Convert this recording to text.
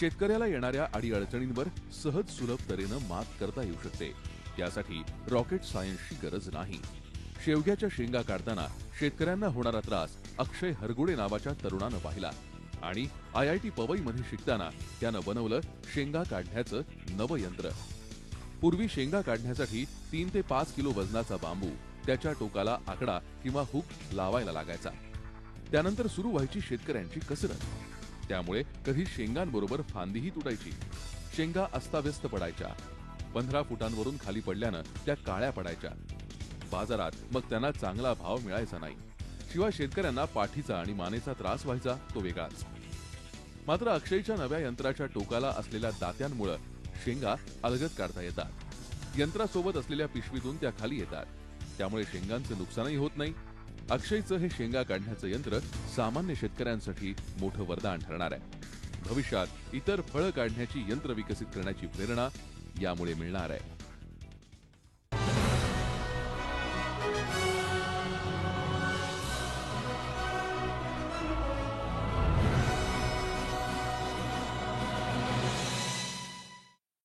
शेतकऱ्याला येणाऱ्या अडीअडचणींवर सहज सुलभ तऱ्हेनं मात करता येऊ शकते। त्यासाठी रॉकेट सायन्सची गरज नाही। शेवग्याच्या शेंगा काढताना शेतकऱ्यांना होणारा त्रास अक्षय हरगुडे नावाच्या तरुणानं पाहिला आणि IIT पवईमध्ये शिकताना त्यानं बनवलं शेंगा काढण्याचं नवं यंत्र। पूर्वी शेंगा काढण्यासाठी 3 ते 5 किलो वजनाचा बांबू, त्याच्या टोकाला आकडा किंवा हुक लावायला लागायचा। त्यानंतर सुरू व्हायची शेतकऱ्यांची कसरत। त्यामुळे कधी शेंगांबरोबर फांदीही तुटायची, शेंगा अस्ताव्यस्त पडायच्या, 15 फुटांवरून खाली पडल्यानं त्या काळ्या पडायच्या। बाजारात मग त्यांना चांगला भाव मिळायचा नाही, शिवाय शेतकऱ्यांना पाठीचा आणि मानेचा त्रास व्हायचा तो वेगळाच। मात्र अक्षयच्या नव्या यंत्राच्या टोकाला असलेल्या दात्यांमुळे शेंगा अलगद काढता येतात। यंत्रासोबत असलेल्या पिशवीतून त्या खाली येतात, त्यामुळे शेंगांचं नुकसानही होत नाही। अक्षयचं हे शेंगा काढण्याचं यंत्र सामान्य शेतकऱ्यांसाठी मोठं वरदान ठरणार आहे। भविष्यात इतर फळं काढण्याची यंत्र विकसित करण्याची प्रेरणा यामुळे मिळणार आहे।